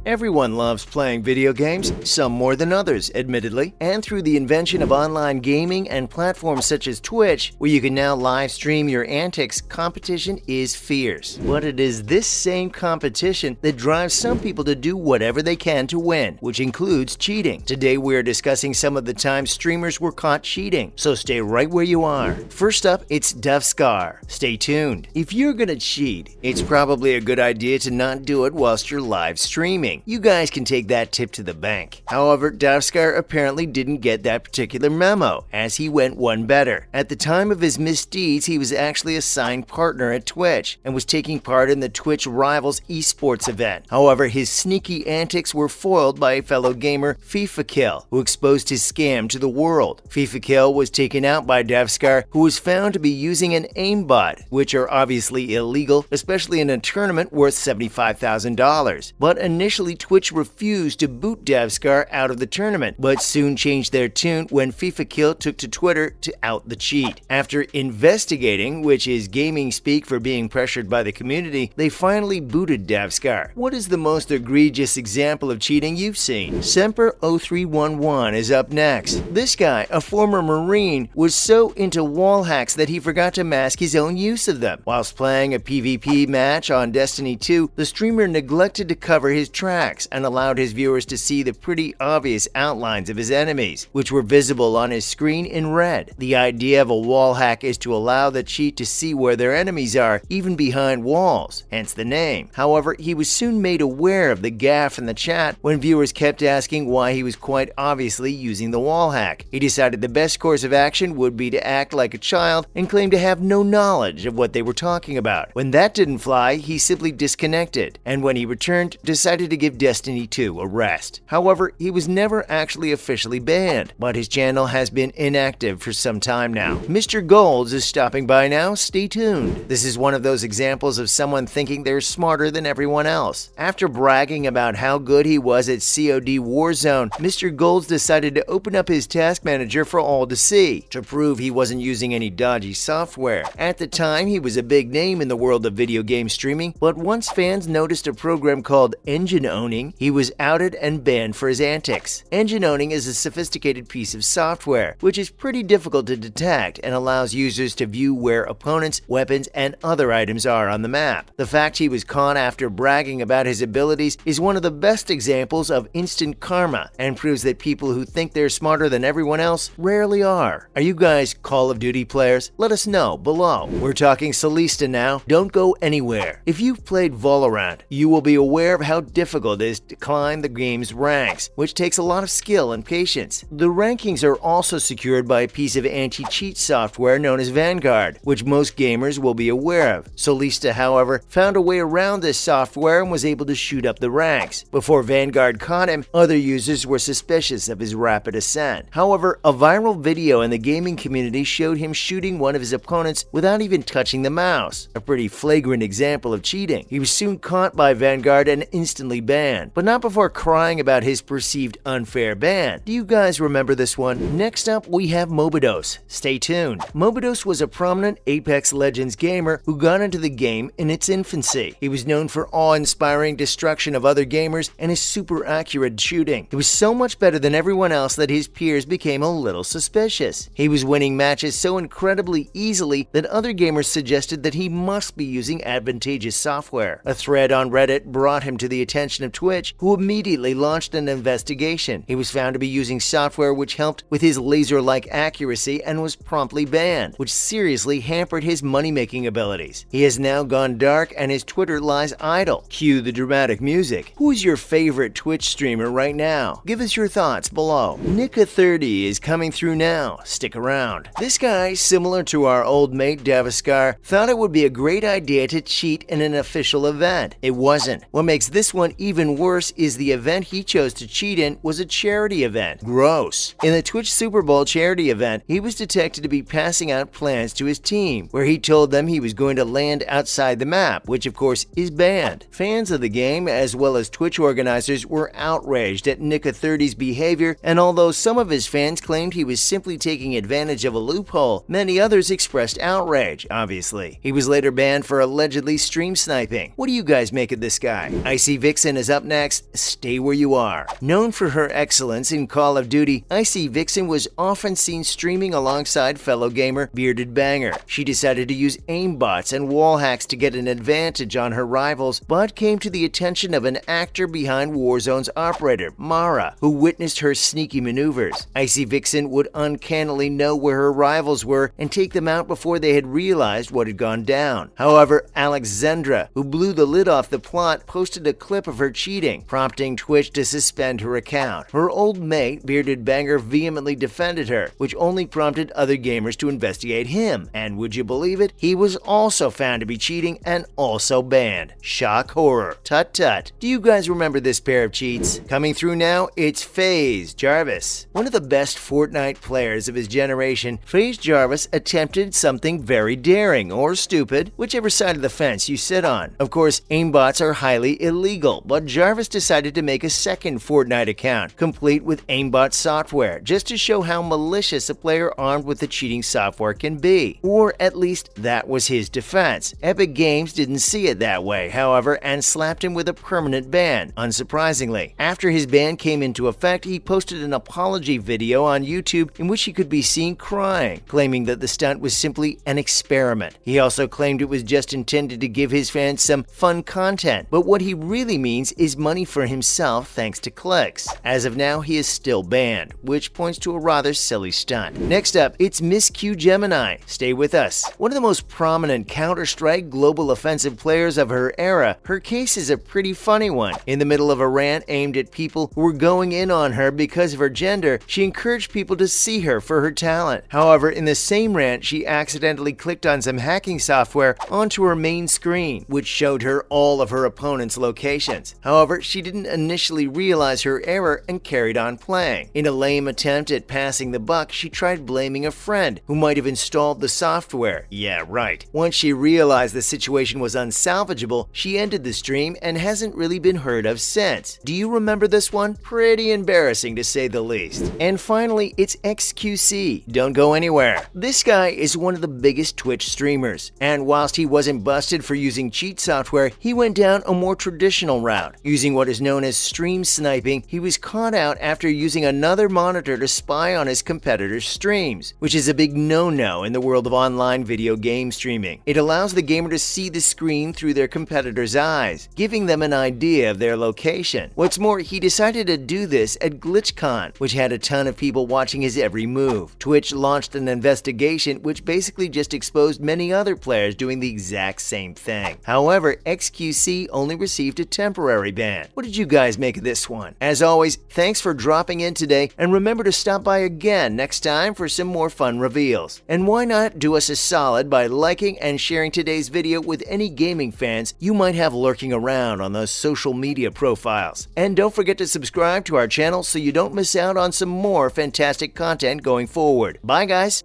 Everyone loves playing video games, some more than others, admittedly, and through the invention of online gaming and platforms such as Twitch, where you can now live stream your antics, competition is fierce. But it is this same competition that drives some people to do whatever they can to win, which includes cheating. Today we are discussing some of the times streamers were caught cheating, so stay right where you are. First up, it's Duvscar. Stay tuned. If you're gonna cheat, it's probably a good idea to not do it whilst you're live streaming. You guys can take that tip to the bank. However, Duvscar apparently didn't get that particular memo, as he went one better. At the time of his misdeeds, he was actually a signed partner at Twitch and was taking part in the Twitch Rivals esports event. However, his sneaky antics were foiled by a fellow gamer, FIFAKill, who exposed his scam to the world. FIFAKill was taken out by Duvscar, who was found to be using an aimbot, which are obviously illegal, especially in a tournament worth $75,000. But initially, Twitch refused to boot Duvscar out of the tournament, but soon changed their tune when FIFAKill took to Twitter to out the cheat. After investigating, which is gaming speak for being pressured by the community, they finally booted Duvscar. What is the most egregious example of cheating you've seen? Semper0311 is up next. This guy, a former Marine, was so into wall hacks that he forgot to mask his own use of them. Whilst playing a PvP match on Destiny 2, the streamer neglected to cover his tracks and allowed his viewers to see the pretty obvious outlines of his enemies, which were visible on his screen in red. The idea of a wall hack is to allow the cheat to see where their enemies are, even behind walls, hence the name. However, he was soon made aware of the gaffe in the chat when viewers kept asking why he was quite obviously using the wall hack. He decided the best course of action would be to act like a child and claim to have no knowledge of what they were talking about. When that didn't fly, he simply disconnected, and when he returned, decided to give Destiny 2 a rest. However, he was never actually officially banned, but his channel has been inactive for some time now. Mr. Golds is stopping by now, stay tuned. This is one of those examples of someone thinking they're smarter than everyone else. After bragging about how good he was at COD Warzone, Mr. Golds decided to open up his task manager for all to see, to prove he wasn't using any dodgy software. At the time, he was a big name in the world of video game streaming, but once fans noticed a program called Engine Owning, he was outed and banned for his antics. Engine owning is a sophisticated piece of software, which is pretty difficult to detect and allows users to view where opponents, weapons, and other items are on the map. The fact he was caught after bragging about his abilities is one of the best examples of instant karma and proves that people who think they're smarter than everyone else rarely are. Are you guys Call of Duty players? Let us know below. We're talking Solista now. Don't go anywhere. If you've played Valorant, you will be aware of how difficult it is to climb the game's ranks, which takes a lot of skill and patience. The rankings are also secured by a piece of anti-cheat software known as Vanguard, which most gamers will be aware of. Solista, however, found a way around this software and was able to shoot up the ranks. Before Vanguard caught him, other users were suspicious of his rapid ascent. However, a viral video in the gaming community showed him shooting one of his opponents without even touching the mouse, a pretty flagrant example of cheating. He was soon caught by Vanguard and instantly banned, but not before crying about his perceived unfair ban. Do you guys remember this one? Next up, we have Mobidos. Stay tuned. Mobidos was a prominent Apex Legends gamer who got into the game in its infancy. He was known for awe-inspiring destruction of other gamers and his super accurate shooting. He was so much better than everyone else that his peers became a little suspicious. He was winning matches so incredibly easily that other gamers suggested that he must be using advantageous software. A thread on Reddit brought him to the attention of Twitch, who immediately launched an investigation. He was found to be using software which helped with his laser-like accuracy and was promptly banned, which seriously hampered his money-making abilities. He has now gone dark and his Twitter lies idle. Cue the dramatic music. Who is your favorite Twitch streamer right now? Give us your thoughts below. Nika30 is coming through now. Stick around. This guy, similar to our old mate Duvscar, thought it would be a great idea to cheat in an official event. It wasn't. What makes this one even worse is the event he chose to cheat in was a charity event. Gross. In the Twitch Super Bowl charity event, he was detected to be passing out plans to his team, where he told them he was going to land outside the map, which of course is banned. Fans of the game, as well as Twitch organizers, were outraged at Nika30's behavior, and although some of his fans claimed he was simply taking advantage of a loophole, many others expressed outrage, obviously. He was later banned for allegedly stream sniping. What do you guys make of this guy? IcyVixen Vixen is up next. Stay where you are. Known for her excellence in Call of Duty, Icy Vixen was often seen streaming alongside fellow gamer Bearded Banger. She decided to use aimbots and wall hacks to get an advantage on her rivals, but came to the attention of an actor behind Warzone's operator, Mara, who witnessed her sneaky maneuvers. Icy Vixen would uncannily know where her rivals were and take them out before they had realized what had gone down. However, Alexandra, who blew the lid off the plot, posted a clip of her cheating, prompting Twitch to suspend her account. Her old mate, Bearded Banger, vehemently defended her, which only prompted other gamers to investigate him. And would you believe it? He was also found to be cheating and also banned. Shock horror. Tut tut. Do you guys remember this pair of cheats? Coming through now, it's FaZe Jarvis. One of the best Fortnite players of his generation, FaZe Jarvis attempted something very daring or stupid, whichever side of the fence you sit on. Of course, aimbots are highly illegal, but Jarvis decided to make a second Fortnite account, complete with aimbot software, just to show how malicious a player armed with the cheating software can be. Or at least that was his defense. Epic Games didn't see it that way, however, and slapped him with a permanent ban, unsurprisingly. After his ban came into effect, he posted an apology video on YouTube in which he could be seen crying, claiming that the stunt was simply an experiment. He also claimed it was just intended to give his fans some fun content, but what he really means is money for himself thanks to clicks. As of now, he is still banned, which points to a rather silly stunt. Next up, it's Miss Q Gemini. Stay with us. One of the most prominent Counter-Strike global offensive players of her era, her case is a pretty funny one. In the middle of a rant aimed at people who were going in on her because of her gender, she encouraged people to see her for her talent. However, in the same rant, she accidentally clicked on some hacking software onto her main screen, which showed her all of her opponent's locations. However, she didn't initially realize her error and carried on playing. In a lame attempt at passing the buck, she tried blaming a friend who might have installed the software. Yeah, right. Once she realized the situation was unsalvageable, she ended the stream and hasn't really been heard of since. Do you remember this one? Pretty embarrassing to say the least. And finally, it's XQC. Don't go anywhere. This guy is one of the biggest Twitch streamers, and whilst he wasn't busted for using cheat software, he went down a more traditional route. Using what is known as stream sniping, he was caught out after using another monitor to spy on his competitor's streams, which is a big no-no in the world of online video game streaming. It allows the gamer to see the screen through their competitor's eyes, giving them an idea of their location. What's more, he decided to do this at GlitchCon, which had a ton of people watching his every move. Twitch launched an investigation which basically just exposed many other players doing the exact same thing. However, XQC only received a temporary ban. What did you guys make of this one? As always, thanks for dropping in today, and remember to stop by again next time for some more fun reveals. And why not do us a solid by liking and sharing today's video with any gaming fans you might have lurking around on those social media profiles. And don't forget to subscribe to our channel so you don't miss out on some more fantastic content going forward. Bye guys!